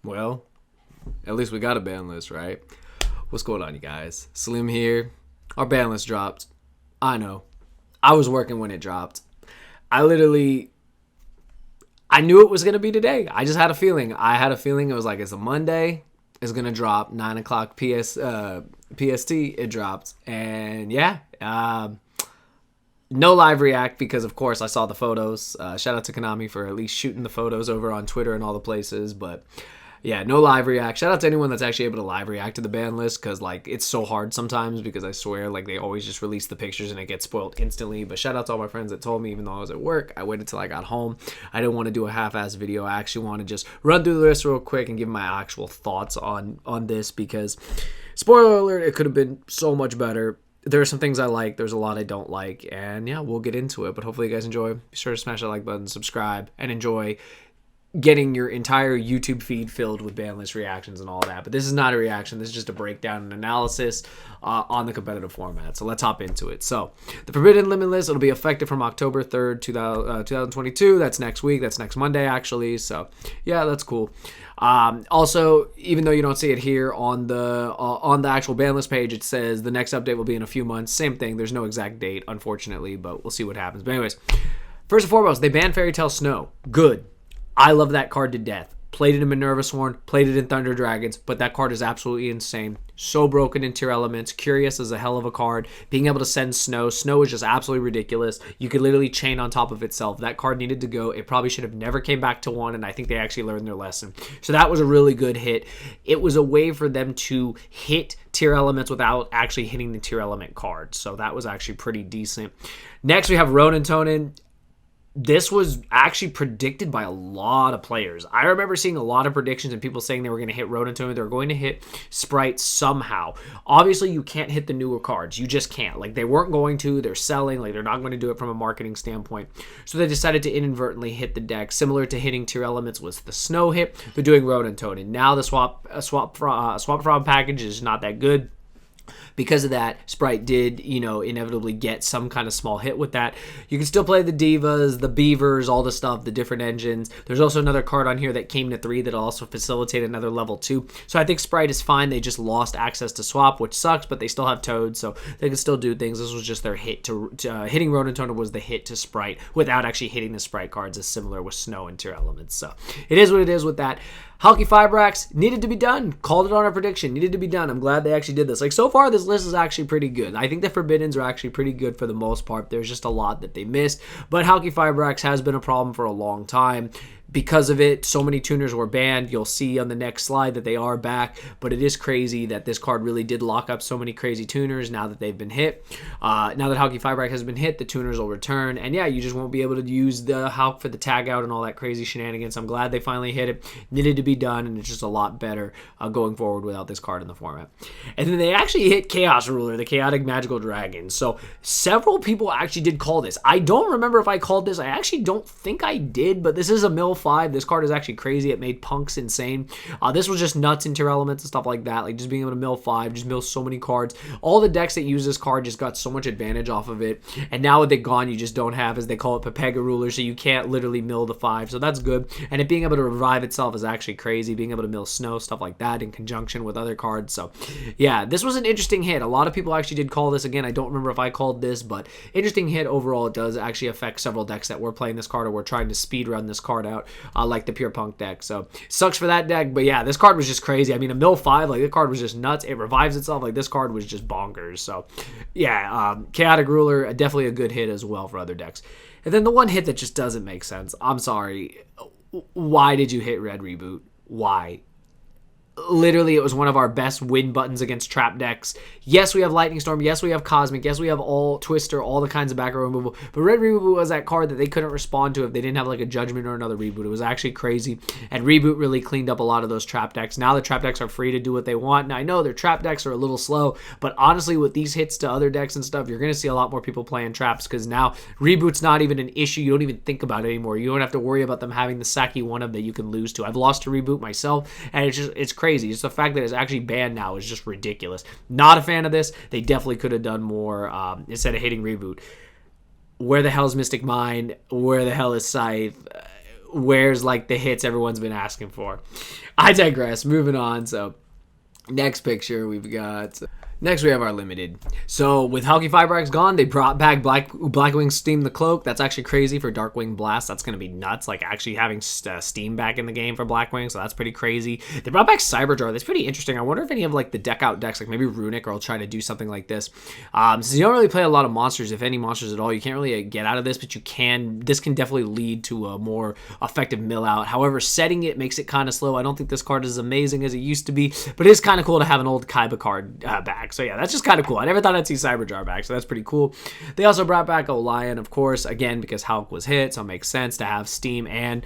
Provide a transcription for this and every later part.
Well, at least we got a ban list, right? What's going on, you guys? Slim here. Our ban list dropped. I know. I was working when it dropped. I knew it was going to be today. I just had a feeling. It was like, it's a Monday. It's going to drop 9 o'clock PST. It dropped. And yeah, no live react because, of course, I saw the photos. Shout out to Konami for at least shooting the photos over on Twitter and all the places. But yeah, no live react. Shout out to anyone that's actually able to live react to the ban list because, like, it's so hard sometimes because I swear, like, they always just release the pictures and it gets spoiled instantly. But shout out to all my friends that told me, even though I was at work, I waited till I got home. I didn't want to do a half-ass video. I actually want to just run through the list real quick and give my actual thoughts on this because, spoiler alert, it could have been so much better. There are some things I like. There's a lot I don't like. And yeah, we'll get into it. But hopefully you guys enjoy. Be sure to smash that like button, subscribe, and enjoy getting your entire YouTube feed filled with ban list reactions and all that. But this is not a reaction. This is just a breakdown and analysis on the competitive format. So let's hop into it. So the Forbidden Limit List, it'll be effective from October 3rd, 2022. That's next week. That's next Monday, actually. So yeah, that's cool. Also, even though you don't see it here on the actual ban list page, it says the next update will be in a few months. Same thing. There's no exact date, unfortunately, but we'll see what happens. But anyways, first and foremost, they banned Fairy Tail Snow. Good. I love that card to death. Played it in Minerva Sworn, played it in Thunder Dragons, but that card is absolutely insane. So broken in tier elements. Curious is a hell of a card. Being able to send Snow. Snow is just absolutely ridiculous. You could literally chain on top of itself. That card needed to go. It probably should have never came back to 1, and I think they actually learned their lesson. So that was a really good hit. It was a way for them to hit tier elements without actually hitting the tier element card. So that was actually pretty decent. Next, we have Ronan Tonin. This was actually predicted by a lot of players. I remember seeing a lot of predictions and people saying they were going to hit Ronan Tonin. They were going to hit Sprite somehow. Obviously, you can't hit the newer cards. You just can't. Like, they weren't going to. They're selling. Like, they're not going to do it from a marketing standpoint. So they decided to inadvertently hit the deck. Similar to hitting tier elements was the Snow hit. They're doing Ronan Tonin. Now the swap from package is not that good. Because of that, Sprite did, inevitably get some kind of small hit with that. You can still play the Divas, the Beavers, all the stuff, the different engines. There's also another card on here that came to 3 that'll also facilitate another level 2. So I think Sprite is fine. They just lost access to swap, which sucks, but they still have Toad, so they can still do things. This was just their hit to hitting Ronan Tonin was the hit to Sprite without actually hitting the Sprite cards, as similar with Snow and tier elements. So it is what it is with that. Halki Fibrax needed to be done. Called it on our prediction. Needed to be done. I'm glad they actually did this. Like, so far, this list is actually pretty good. I think the Forbiddens are actually pretty good for the most part. There's just a lot that they missed. But Halki Fibrax has been a problem for a long time. Because of it, so many tuners were banned. You'll see on the next slide that they are back, but it is crazy that this card really did lock up so many crazy tuners now that they've been hit. Now that Halki Fibrax has been hit, the tuners will return, and yeah, you just won't be able to use the Hulk for the tag out and all that crazy shenanigans. I'm glad they finally hit it. Needed to be done, and it's just a lot better going forward without this card in the format. And then they actually hit Chaos Ruler, the Chaotic Magical Dragon. So several people actually did call this. I don't remember if I called this. I actually don't think I did, but this is a mill 5. This card is actually crazy. It made punks insane. This was just nuts in tier elements and stuff like that. Like, just being able to mill 5, just mill so many cards. All the decks that use this card just got so much advantage off of it. And now with it gone, you just don't have, as they call it, Pepega Ruler, so you can't literally mill the 5. So that's good. And it being able to revive itself is actually crazy. Being able to mill Snow, stuff like that, in conjunction with other cards. So yeah, this was an interesting hit. A lot of people actually did call this. Again, I don't remember if I called this, but interesting hit overall. It does actually affect several decks that were playing this card or were trying to speed run this card out. Like the Pure Punk deck. So sucks for that deck, but yeah, this card was just crazy. I mean, a mill 5, like, this card was just nuts. It revives itself. Like, this card was just bonkers. So yeah, Chaotic Ruler, definitely a good hit as well for other decks. And then the one hit that just doesn't make sense. I'm sorry. Why did you hit Red Reboot? Why? Literally, it was one of our best win buttons against trap decks. Yes, we have Lightning Storm. Yes, we have Cosmic. Yes, we have all Twister, all the kinds of back row removal. But Red Reboot was that card that they couldn't respond to if they didn't have like a Judgment or another Reboot. It was actually crazy. And Reboot really cleaned up a lot of those trap decks. Now the trap decks are free to do what they want. Now, I know their trap decks are a little slow, but honestly, with these hits to other decks and stuff, you're going to see a lot more people playing traps because now Reboot's not even an issue. You don't even think about it anymore. You don't have to worry about them having the Saki 1-of that you can lose to. I've lost to Reboot myself, and it's crazy. Just the fact that it's actually banned now is just ridiculous. Not a fan of this. They definitely could have done more instead of hitting Reboot. Where the hell is Mystic Mine? Where the hell is Scythe? where's like the hits everyone's been asking for. I digress. Moving on. So next picture we've got. Next, we have our limited. So, with Hulky Fibrax gone, they brought back Blackwing Steam the Cloak. That's actually crazy for Darkwing Blast. That's going to be nuts, like actually having Steam back in the game for Blackwing, so that's pretty crazy. They brought back Cyberjar. That's pretty interesting. I wonder if any of like the deck-out decks, like maybe Runic, will try to do something like this. Since you don't really play a lot of monsters, if any monsters at all, you can't really get out of this, but you can. This can definitely lead to a more effective mill-out. However, setting it makes it kind of slow. I don't think this card is as amazing as it used to be, but it is kind of cool to have an old Kaiba card back. So yeah, that's just kind of cool. I never thought I'd see Cyberjar back, so that's pretty cool. They also brought back Olion, of course, again, because Hulk was hit, so it makes sense to have Steam and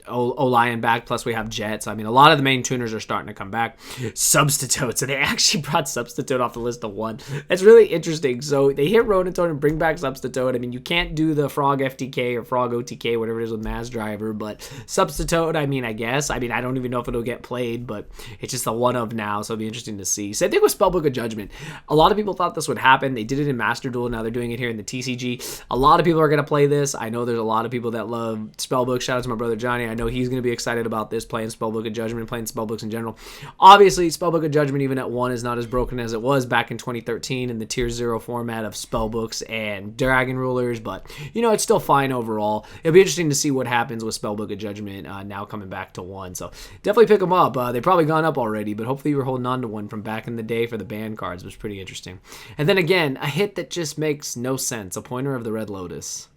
Olion back, plus we have Jet. So I mean, a lot of the main tuners are starting to come back. Substitute, so they actually brought Substitute off the list of 1. That's really interesting. So they hit Ronan Tonin and bring back Substitute. I mean, you can't do the Frog FTK or Frog OTK, whatever it is with Mass Driver, but Substitute, I mean, I guess. I mean, I don't even know if it'll get played, but it's just the one of now, so it'll be interesting to see. Same thing with Spellbook of Judgment. A lot of people thought this would happen. They did it in Master Duel, now they're doing it here in the TCG. A lot of people are going to play this. I know there's a lot of people that love Spellbook. Shout out to my brother Johnny. I know he's going to be excited about this, playing Spellbook of Judgment, playing Spellbooks in general. Obviously, Spellbook of Judgment, even at 1, is not as broken as it was back in 2013 in the Tier 0 format of Spellbooks and Dragon Rulers, but, you know, it's still fine overall. It'll be interesting to see what happens with Spellbook of Judgment now coming back to 1, so definitely pick them up. They've probably gone up already, but hopefully you were holding on to one from back in the day for the banned cards. It was pretty interesting. And then again, a hit that just makes no sense, a Pointer of the Red Lotus.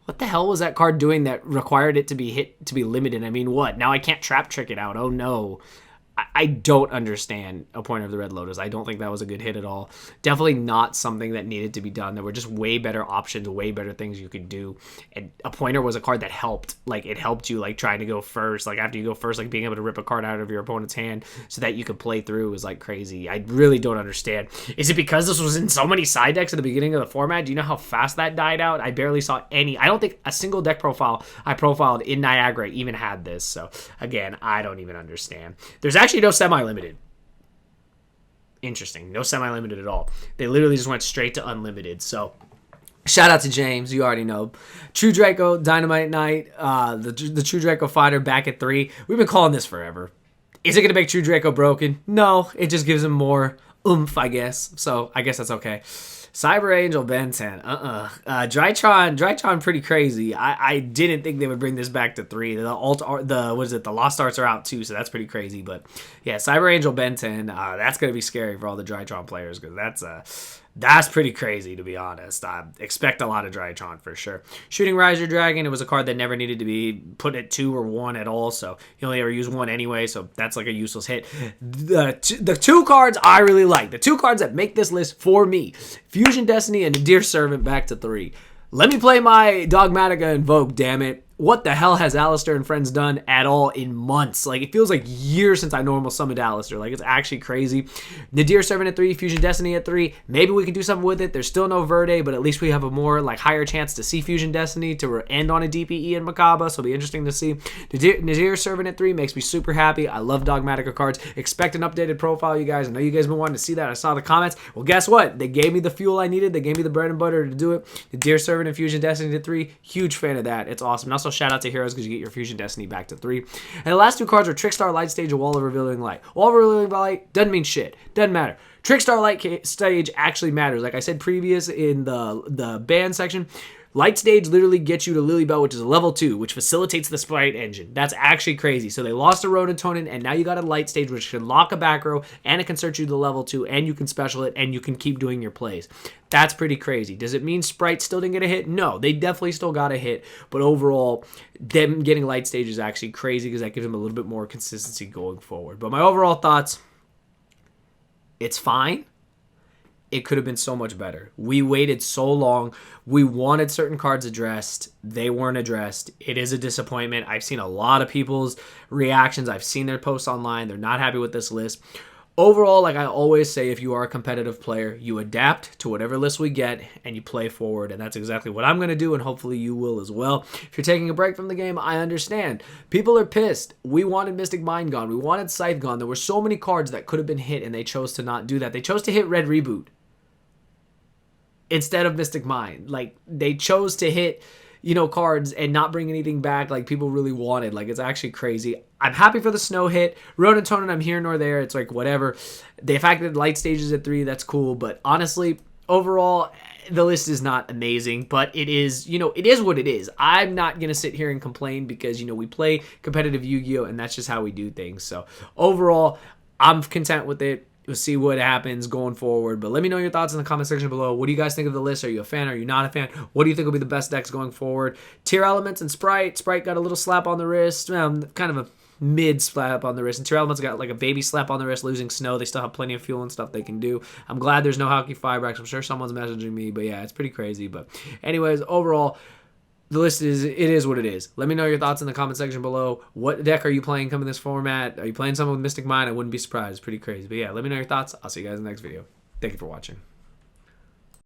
What the hell was that card doing that required it to be hit to be limited? I mean, what? Now I can't trap trick it out. Oh, no. I don't understand a Pointer of the Red Lotus. I don't think that was a good hit at all. Definitely not something that needed to be done. There were just way better options, way better things you could do. And a Pointer was a card that helped. Like, it helped you, like, trying to go first. Like, after you go first, like, being able to rip a card out of your opponent's hand so that you could play through was, like, crazy. I really don't understand. Is it because this was in so many side decks at the beginning of the format? Do you know how fast that died out? I barely saw any. I don't think a single deck profile I profiled in Niagara even had this. So, again, I don't even understand. There's actually no semi-limited. Interesting. No semi-limited at all. They literally just went straight to unlimited. So, shout out to James. You already know. True Draco, Dynamite Knight, the True Draco Fighter back at 3. We've been calling this forever. Is it going to make True Draco broken? No. It just gives him more oomph, I guess. So, I guess that's okay. Cyber Angel Ben 10. Drytron pretty crazy. I didn't think they would bring this back to 3. The Lost Arts are out too, so that's pretty crazy. But yeah, Cyber Angel Ben 10, that's gonna be scary for all the Drytron players, because that's pretty crazy, to be honest. I expect a lot of Drytron for sure. Shooting Riser Dragon, it was a card that never needed to be put at 2 or 1 at all, so you only ever use 1 anyway, so that's like a useless hit. The 2 cards I really like, the 2 cards that make this list for me, Fusion Destiny and Nadir Servant back to 3. Let me play my Dogmatica Invoke, damn it. What the hell has Alistair and friends done at all in months? Like, it feels like years since I normal summoned Alistair. Like, it's actually crazy. Nadir Servant at 3, Fusion Destiny at 3. Maybe we can do something with it. There's still no Verde, but at least we have a more, like, higher chance to see Fusion Destiny to end on a DPE in Makaba, so it'll be interesting to see. Nadir Servant at 3 makes me super happy. I love Dogmatica cards. Expect an updated profile, you guys. I know you guys have been wanting to see that. I saw the comments. Well, guess what? They gave me the fuel I needed. They gave me the bread and butter to do it. Nadir Servant and Fusion Destiny to 3. Huge fan of that. It's awesome. And also, shout out to Heroes, because you get your Fusion Destiny back to 3. And the last 2 cards are Trickstar Light Stage and Wall of Revealing Light. Wall of Revealing Light doesn't mean shit. Doesn't matter. Trickstar Light Stage actually matters. Like I said previous in the ban section, Light Stage literally gets you to Lilybell, which is a level 2, which facilitates the Sprite Engine. That's actually crazy. So they lost a Ronan Tonin, and now you got a Light Stage, which can lock a back row, and it can search you to level 2, and you can special it, and you can keep doing your plays. That's pretty crazy. Does it mean Sprite still didn't get a hit? No, they definitely still got a hit. But overall, them getting Light Stage is actually crazy, because that gives them a little bit more consistency going forward. But my overall thoughts, it's fine. It could have been so much better. We waited so long. We wanted certain cards addressed. They weren't addressed. It is a disappointment. I've seen a lot of people's reactions. I've seen their posts online. They're not happy with this list. Overall, like I always say, if you are a competitive player, you adapt to whatever list we get and you play forward. And that's exactly what I'm going to do, and hopefully you will as well. If you're taking a break from the game, I understand. People are pissed. We wanted Mystic Mind gone. We wanted Scythe gone. There were so many cards that could have been hit, and they chose to not do that. They chose to hit Red Reboot instead of Mystic Mind. Like, they chose to hit cards and not bring anything back like people really wanted. Like, it's actually crazy. I'm happy for the snow hit. Ronan Tonin, I'm here nor there. It's like, whatever. The fact that light stages at 3, that's cool. But honestly, overall, the list is not amazing, but it is, it is what it is. I'm not going to sit here and complain because, we play competitive Yu-Gi-Oh! And that's just how we do things. So overall, I'm content with it. We'll see what happens going forward. But let me know your thoughts in the comment section below. What do you guys think of the list? Are you a fan? Are you not a fan? What do you think will be the best decks going forward? Tier Elements and Sprite. Sprite got a little slap on the wrist. Kind of a mid slap on the wrist, and Tier Elements got like a baby slap on the wrist, losing snow. They still have plenty of fuel and stuff they can do. I'm glad there's no Hockey Firebracks. I'm sure someone's messaging me, but yeah, it's pretty crazy. But anyways, overall, the list is what it is. Let me know your thoughts in the comment section below. What deck are you playing coming this format? Are you playing something with Mystic Mind? I wouldn't be surprised. It's pretty crazy. But yeah, let me know your thoughts. I'll see you guys in the next video. Thank you for watching.